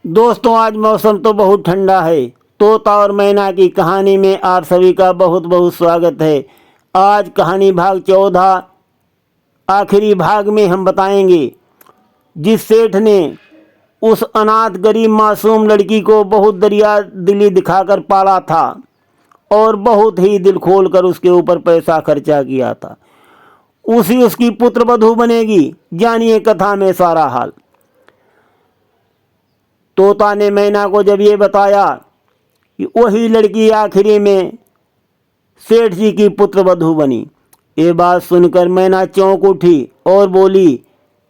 दोस्तों, आज मौसम तो बहुत ठंडा है। तोता और मैना की कहानी में आप सभी का बहुत बहुत स्वागत है। आज कहानी भाग 14 आखिरी भाग में हम बताएंगे जिस सेठ ने उस अनाथ गरीब मासूम लड़की को बहुत दरिया दिली दिखाकर पाला था और बहुत ही दिल खोल कर उसके ऊपर पैसा खर्चा किया था, उसी उसकी पुत्र वधू बनेगी। जानिए कथा में सारा हाल। तोता ने मैना को जब ये बताया कि वही लड़की आखिरी में सेठ जी की पुत्र वधू बनी, ये बात सुनकर मैना चौंक उठी और बोली,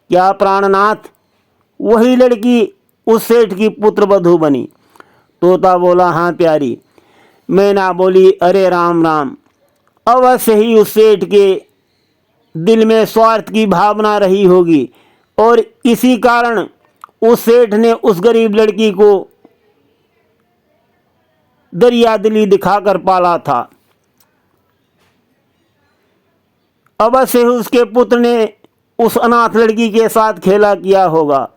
क्या प्राणनाथ, वही लड़की उस सेठ की पुत्र वधू बनी? तोता बोला, हाँ प्यारी। मैना बोली, अरे राम राम, अवश्य ही उस सेठ के दिल में स्वार्थ की भावना रही होगी और इसी कारण उस सेठ ने उस गरीब लड़की को दरिया दिली दिखाकर पाला था। अवश्य ही उसके पुत्र ने उस अनाथ लड़की के साथ खेला किया होगा।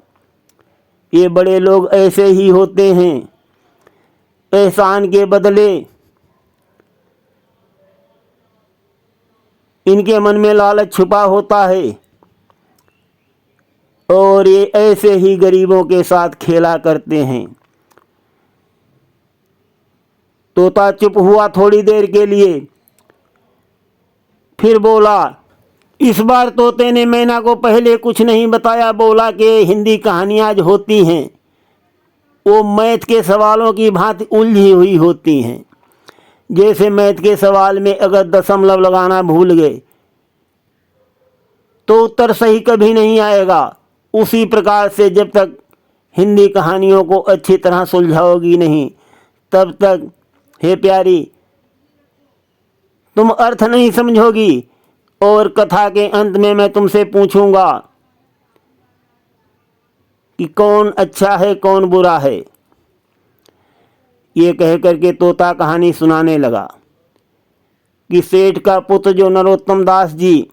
ये बड़े लोग ऐसे ही होते हैं, एहसान के बदले इनके मन में लालच छुपा होता है और ये ऐसे ही गरीबों के साथ खेला करते हैं। तोता चुप हुआ थोड़ी देर के लिए, फिर बोला। इस बार तोते ने मैना को पहले कुछ नहीं बताया। बोला कि हिंदी कहानियाँ जो होती हैं वो मैथ के सवालों की भांति उलझी हुई होती हैं। जैसे मैथ के सवाल में अगर दशमलव लगाना भूल गए तो उत्तर सही कभी नहीं आएगा। उसी प्रकार से जब तक हिंदी कहानियों को अच्छी तरह सुलझाओगी नहीं, तब तक हे प्यारी तुम अर्थ नहीं समझोगी और कथा के अंत में मैं तुमसे पूछूंगा कि कौन अच्छा है कौन बुरा है। ये कह करके तोता कहानी सुनाने लगा कि सेठ का पुत्र जो नरोत्तम दास जी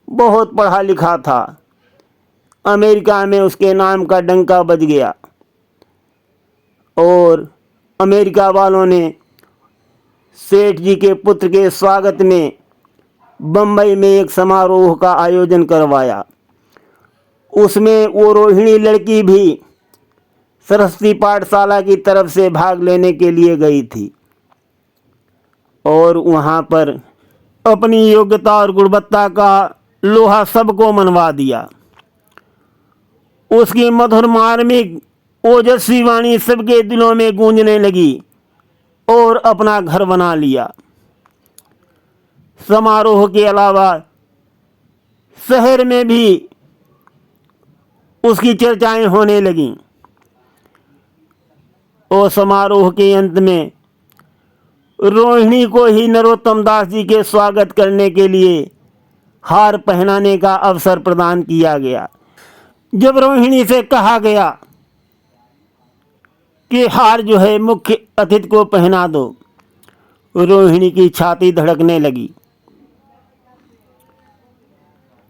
बहुत पढ़ा लिखा था, अमेरिका में उसके नाम का डंका बज गया और अमेरिका वालों ने सेठ जी के पुत्र के स्वागत में बम्बई में एक समारोह का आयोजन करवाया। उसमें वो रोहिणी लड़की भी सरस्वती पाठशाला की तरफ से भाग लेने के लिए गई थी और वहाँ पर अपनी योग्यता और गुणवत्ता का लोहा सबको मनवा दिया। उसकी मधुर मार्मिक ओजस्वी वाणी सबके दिलों में गूंजने लगी और अपना घर बना लिया। समारोह के अलावा शहर में भी उसकी चर्चाएं होने लगीं और समारोह के अंत में रोहिणी को ही नरोत्तम दास जी के स्वागत करने के लिए हार पहनाने का अवसर प्रदान किया गया। जब रोहिणी से कहा गया कि हार जो है मुख्य अतिथि को पहना दो, रोहिणी की छाती धड़कने लगी।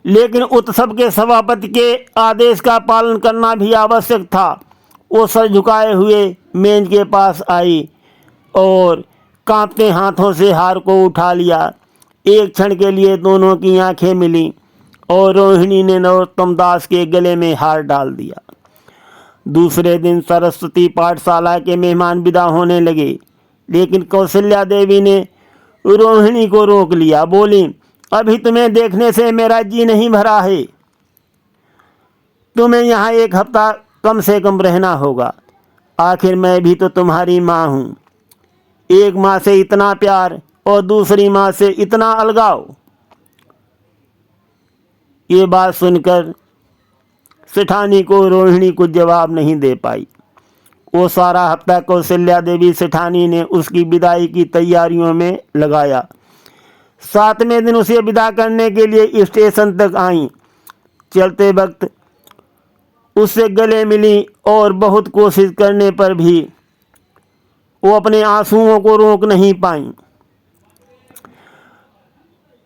लेकिन उत्सव के सभापति के आदेश का पालन करना भी आवश्यक था। वो सर झुकाए हुए मेज के पास आई और कांपते हाथों से हार को उठा लिया। एक क्षण के लिए दोनों की आंखें मिली और रोहिणी ने नरोत्तम दास के गले में हार डाल दिया। दूसरे दिन सरस्वती पाठशाला के मेहमान विदा होने लगे, लेकिन कौशल्या देवी ने रोहिणी को रोक लिया। बोली, अभी तुम्हें देखने से मेरा जी नहीं भरा है, तुम्हें यहाँ एक हफ्ता कम से कम रहना होगा। आखिर मैं भी तो तुम्हारी माँ हूँ। एक माँ से इतना प्यार और दूसरी माँ से इतना अलगाव। ये बात सुनकर सेठानी को रोहिणी कुछ जवाब नहीं दे पाई। वो सारा हफ्ता कौशल्या देवी सेठानी ने उसकी विदाई की तैयारियों में लगाया। 7वें दिन उसे विदा करने के लिए स्टेशन तक आई। चलते वक्त उससे गले मिली और बहुत कोशिश करने पर भी वो अपने आंसुओं को रोक नहीं पाई।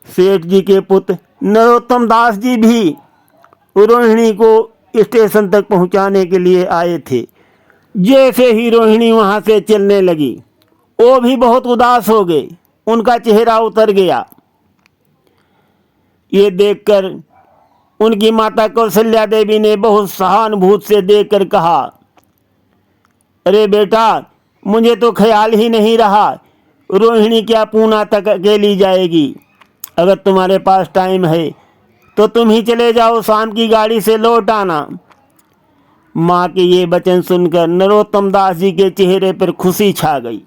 सेठ जी के पुत्र नरोत्तम दास जी भी रोहिणी को स्टेशन तक पहुंचाने के लिए आए थे। जैसे ही रोहिणी वहां से चलने लगी, वो भी बहुत उदास हो गए, उनका चेहरा उतर गया। ये देखकर उनकी माता कौशल्या देवी ने बहुत सहानुभूति से देखकर कहा, अरे बेटा, मुझे तो ख्याल ही नहीं रहा रोहिणी क्या पूना तक अकेली जाएगी। अगर तुम्हारे पास टाइम है तो तुम ही चले जाओ, शाम की गाड़ी से लौट आना। माँ के ये वचन सुनकर नरोत्तम दास जी के चेहरे पर खुशी छा गई,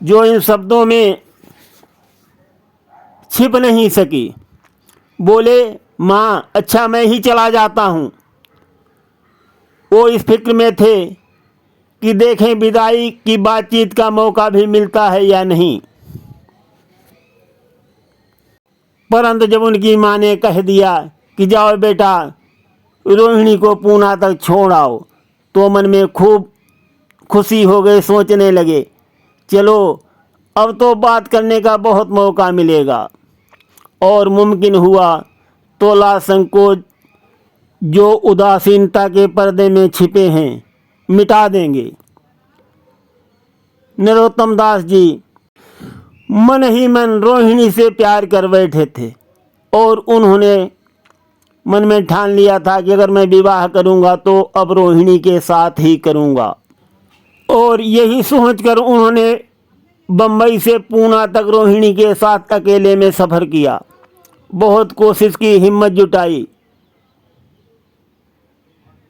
जो इन शब्दों में छिप नहीं सकी। बोले, माँ अच्छा मैं ही चला जाता हूँ। वो इस फिक्र में थे कि देखें विदाई की बातचीत का मौका भी मिलता है या नहीं। परंतु जब उनकी माँ ने कह दिया कि जाओ बेटा, रोहिणी को पूना तक छोड़ आओ, तो मन में खूब खुशी हो गई। सोचने लगे, चलो अब तो बात करने का बहुत मौका मिलेगा, और मुमकिन हुआ तो ला संकोच जो उदासीनता के पर्दे में छिपे हैं मिटा देंगे। नरोत्तम दास जी मन ही मन रोहिणी से प्यार कर बैठे थे, और उन्होंने मन में ठान लिया था कि अगर मैं विवाह करूंगा तो अब रोहिणी के साथ ही करूंगा। और यही सोचकर उन्होंने बम्बई से पूना तक रोहिणी के साथ अकेले में सफ़र किया। बहुत कोशिश की, हिम्मत जुटाई,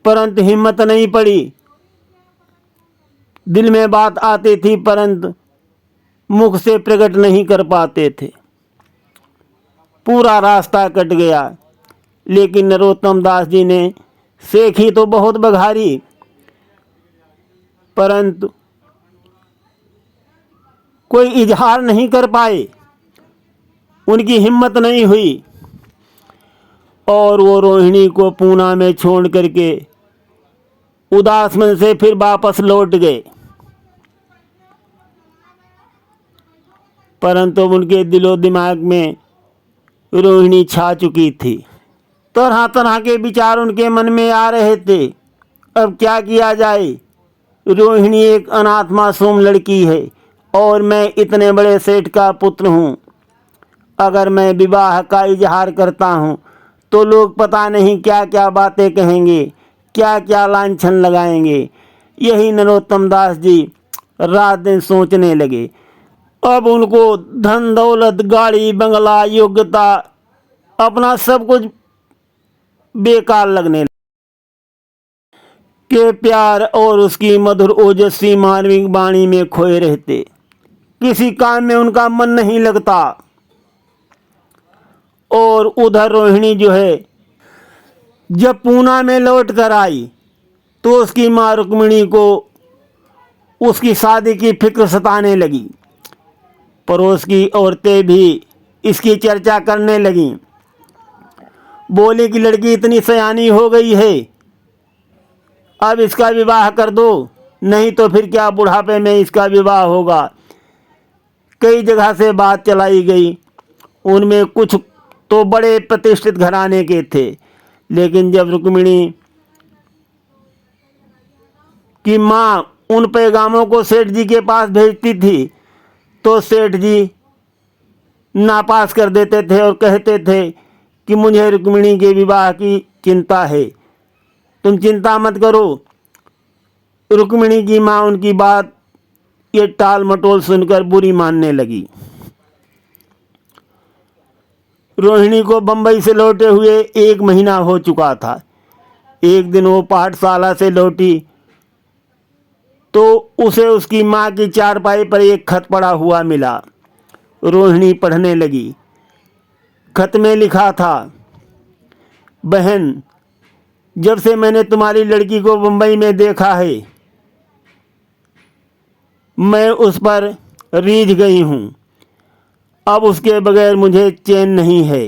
परंतु हिम्मत नहीं पड़ी। दिल में बात आती थी परंतु मुख से प्रकट नहीं कर पाते थे। पूरा रास्ता कट गया, लेकिन नरोत्तम दास जी ने सेखी तो बहुत बघारी, परंतु कोई इजहार नहीं कर पाए, उनकी हिम्मत नहीं हुई। और वो रोहिणी को पूना में छोड़ करके उदास मन से फिर वापस लौट गए। परंतु उनके दिलो दिमाग में रोहिणी छा चुकी थी। तरह तरह के विचार उनके मन में आ रहे थे। अब क्या किया जाए? रोहिणी एक अनाथ मासूम लड़की है और मैं इतने बड़े सेठ का पुत्र हूँ। अगर मैं विवाह का इजहार करता हूँ तो लोग पता नहीं क्या क्या बातें कहेंगे, क्या क्या लांछन लगाएंगे। यही नरोत्तम दास जी रात दिन सोचने लगे। अब उनको धन दौलत, गाड़ी बंगला, योग्यता, अपना सब कुछ बेकार लगने लगा। के प्यार और उसकी मधुर ओजस्वी मार्मिक वाणी में खोए रहते, किसी काम में उनका मन नहीं लगता। और उधर रोहिणी जो है, जब पूना में लौट कर आई तो उसकी माँ रुक्मिणी को उसकी शादी की फिक्र सताने लगी। पड़ोस की औरतें भी इसकी चर्चा करने लगीं। बोली कि लड़की इतनी सयानी हो गई है, अब इसका विवाह कर दो, नहीं तो फिर क्या बुढ़ापे में इसका विवाह होगा। कई जगह से बात चलाई गई। उनमें कुछ तो बड़े प्रतिष्ठित घराने के थे, लेकिन जब रुक्मिणी की माँ उन पैगामों को सेठ जी के पास भेजती थी तो सेठ जी नापास कर देते थे और कहते थे कि मुझे रुक्मिणी के विवाह की चिंता है, तुम चिंता मत करो। रुक्मिणी की माँ उनकी बात ये टाल मटोल सुनकर बुरी मानने लगी। रोहिणी को बंबई से लौटे हुए 1 महीना हो चुका था। एक दिन वो पाठशाला से लौटी तो उसे उसकी माँ की चारपाई पर एक खत पड़ा हुआ मिला। रोहिणी पढ़ने लगी। खत में लिखा था, बहन, जब से मैंने तुम्हारी लड़की को बंबई में देखा है, मैं उस पर रीझ गई हूँ। अब उसके बगैर मुझे चैन नहीं है।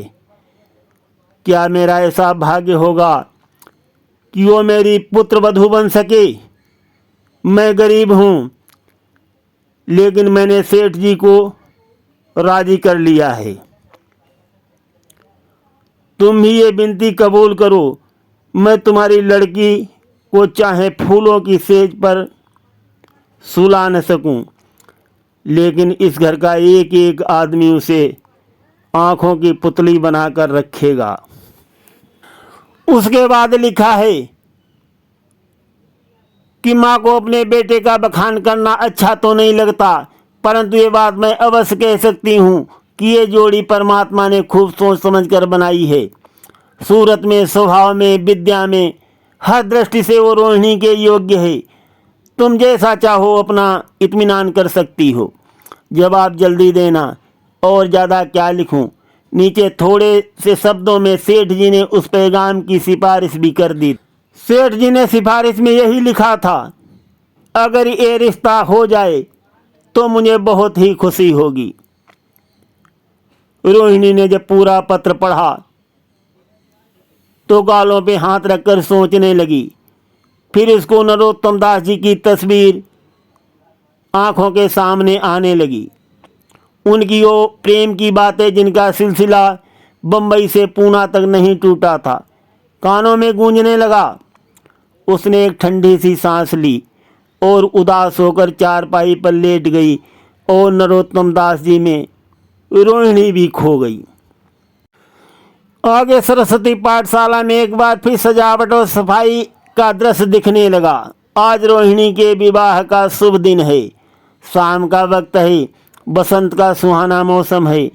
क्या मेरा ऐसा भाग्य होगा कि वो मेरी पुत्र वधू बन सके? मैं गरीब हूँ, लेकिन मैंने सेठ जी को राजी कर लिया है। तुम भी ये विनती कबूल करो मैं तुम्हारी लड़की को चाहे फूलों की सेज पर सुला न सकूं, लेकिन इस घर का एक एक आदमी उसे आंखों की पुतली बनाकर रखेगा। उसके बाद लिखा है कि माँ को अपने बेटे का बखान करना अच्छा तो नहीं लगता, परंतु ये बात मैं अवश्य कह सकती हूँ कि ये जोड़ी परमात्मा ने खूब सोच समझ कर बनाई है। सूरत में, स्वभाव में, विद्या में, हर दृष्टि से वो रोहिणी के योग्य है। तुम जैसा चाहो अपना इत्मीनान कर सकती हो। जवाब जल्दी देना। और ज़्यादा क्या लिखूं? नीचे थोड़े से शब्दों में सेठ जी ने उस पैगाम की सिफारिश भी कर दी। सेठ जी ने सिफारिश में यही लिखा था, अगर ये रिश्ता हो जाए तो मुझे बहुत ही खुशी होगी। रोहिणी ने जब पूरा पत्र पढ़ा तो गालों पे हाथ रखकर सोचने लगी। फिर उसको नरोत्तम दास जी की तस्वीर आंखों के सामने आने लगी। उनकी वो प्रेम की बातें जिनका सिलसिला बम्बई से पूना तक नहीं टूटा था, कानों में गूंजने लगा। उसने एक ठंडी सी सांस ली और उदास होकर चारपाई पर लेट गई और नरोत्तम दास जी में रोहिणी भी खो गई। आगे सरस्वती पाठशाला में एक बार फिर सजावट और सफाई का दृश्य दिखने लगा। आज रोहिणी के विवाह का शुभ दिन है। शाम का वक्त है। बसंत का सुहाना मौसम है।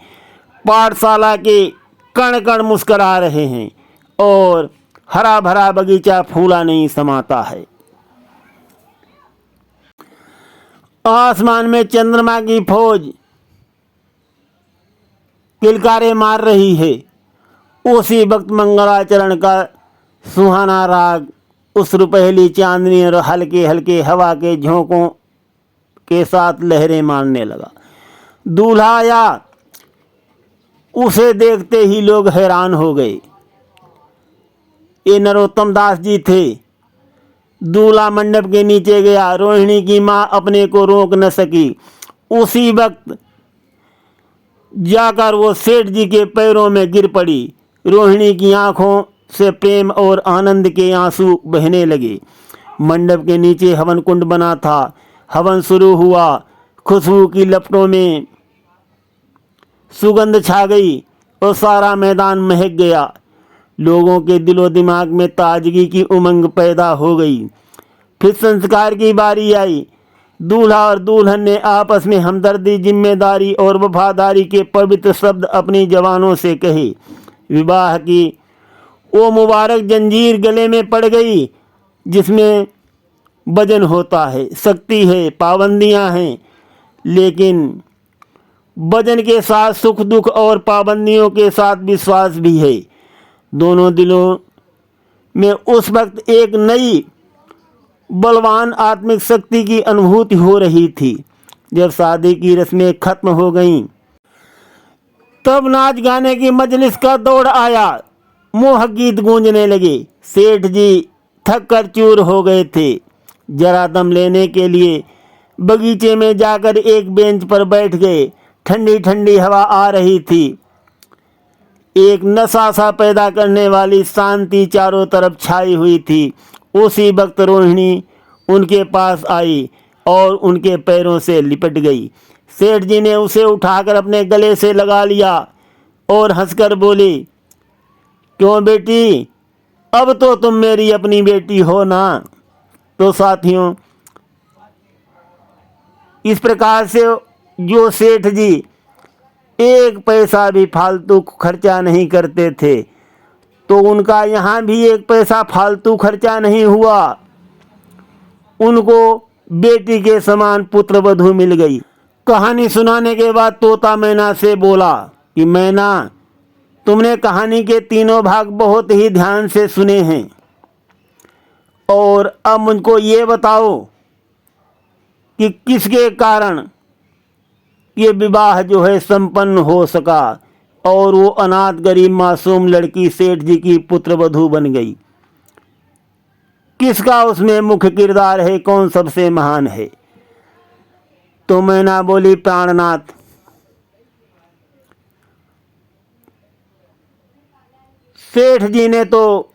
पाठशाला के कण कण मुस्करा रहे हैं और हरा भरा बगीचा फूला नहीं समाता है। आसमान में चंद्रमा की फौज किलकारे मार रही है। उसी वक्त मंगलाचरण का सुहाना राग उस रुपहली चांदनी और हल्के हल्के हवा के झोंकों के साथ लहरें मारने लगा। दूल्हा आया। उसे देखते ही लोग हैरान हो गए। ये नरोत्तम दास जी थे। दूल्हा मंडप के नीचे गया। रोहिणी की माँ अपने को रोक न सकी। उसी वक्त जाकर वो सेठ जी के पैरों में गिर पड़ी। रोहिणी की आंखों से प्रेम और आनंद के आंसू बहने लगे। मंडप के नीचे हवन कुंड बना था। हवन शुरू हुआ। खुशबू की लपटों में सुगंध छा गई और सारा मैदान महक गया। लोगों के दिलो दिमाग में ताजगी की उमंग पैदा हो गई। फिर संस्कार की बारी आई। दूल्हा और दुल्हन ने आपस में हमदर्दी, जिम्मेदारी और वफादारी के पवित्र शब्द अपनी जवानों से कहे। विवाह की वो मुबारक जंजीर गले में पड़ गई जिसमें वजन होता है, शक्ति है, पाबंदियां हैं, लेकिन वजन के साथ सुख दुख और पाबंदियों के साथ विश्वास भी है। दोनों दिलों में उस वक्त एक नई बलवान आत्मिक शक्ति की अनुभूति हो रही थी। जब शादी की रस्में खत्म हो गईं, तब नाच गाने की मजलिस का दौड़ आया। मोहक गीत गूंजने लगे। सेठ जी थक कर चूर हो गए थे। जरा दम लेने के लिए बगीचे में जाकर एक बेंच पर बैठ गए। ठंडी ठंडी हवा आ रही थी। एक नशा सा पैदा करने वाली शांति चारों तरफ छाई हुई थी। उसी वक्त रोहिणी उनके पास आई और उनके पैरों से लिपट गई। सेठ जी ने उसे उठाकर अपने गले से लगा लिया और हंसकर बोली, क्यों बेटी, अब तो तुम मेरी अपनी बेटी हो ना। तो साथियों, इस प्रकार से जो सेठ जी एक पैसा भी फालतू खर्चा नहीं करते थे, तो उनका यहाँ भी एक पैसा फालतू खर्चा नहीं हुआ। उनको बेटी के समान पुत्र वधू मिल गई। कहानी सुनाने के बाद तोता मैना से बोला कि मैना, तुमने कहानी के तीनों भाग बहुत ही ध्यान से सुने हैं, और अब मुझको ये बताओ कि किसके कारण ये विवाह जो है संपन्न हो सका और वो अनाथ गरीब मासूम लड़की सेठ जी की पुत्रवधू बन गई। किसका उसमें मुख्य किरदार है, कौन सबसे महान है? तो मैना बोली, प्राणनाथ। सेठ जी ने तो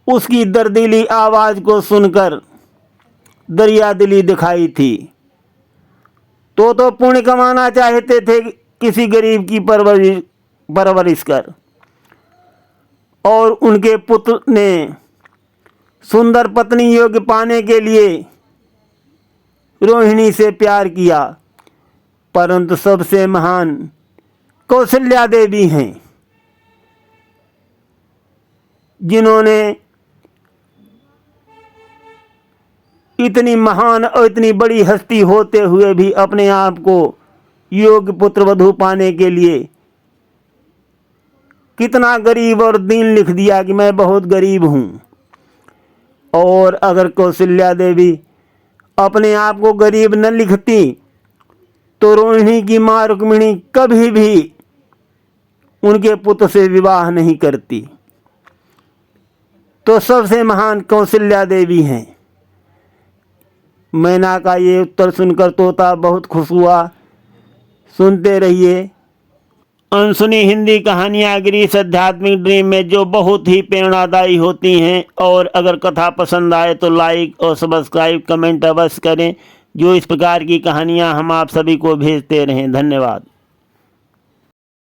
उसकी दर्दीली आवाज़ को सुनकर दरिया दिली दिखाई थी। तो पुण्य कमाना चाहते थे किसी गरीब की परवरिश कर, और उनके पुत्र ने सुंदर पत्नी योग्य पाने के लिए रोहिणी से प्यार किया। परंतु सबसे महान कौशल्या देवी हैं, जिन्होंने इतनी महान और इतनी बड़ी हस्ती होते हुए भी अपने आप को योग्य पुत्र वधू पाने के लिए कितना गरीब और दीन लिख दिया कि मैं बहुत गरीब हूँ। और अगर कौशल्या देवी अपने आप को गरीब न लिखती तो रोहिणी की माँ रुक्मिणी कभी भी उनके पुत्र से विवाह नहीं करती। तो सबसे महान कौशल्या देवी हैं। मैना का ये उत्तर सुनकर तोता बहुत खुश हुआ। सुनते रहिए अनसुनी हिंदी कहानियाँ ग्रीस आध्यात्मिक ड्रीम में, जो बहुत ही प्रेरणादायी होती हैं। और अगर कथा पसंद आए तो लाइक और सब्सक्राइब कमेंट अवश्य करें, जो इस प्रकार की कहानियाँ हम आप सभी को भेजते रहें। धन्यवाद।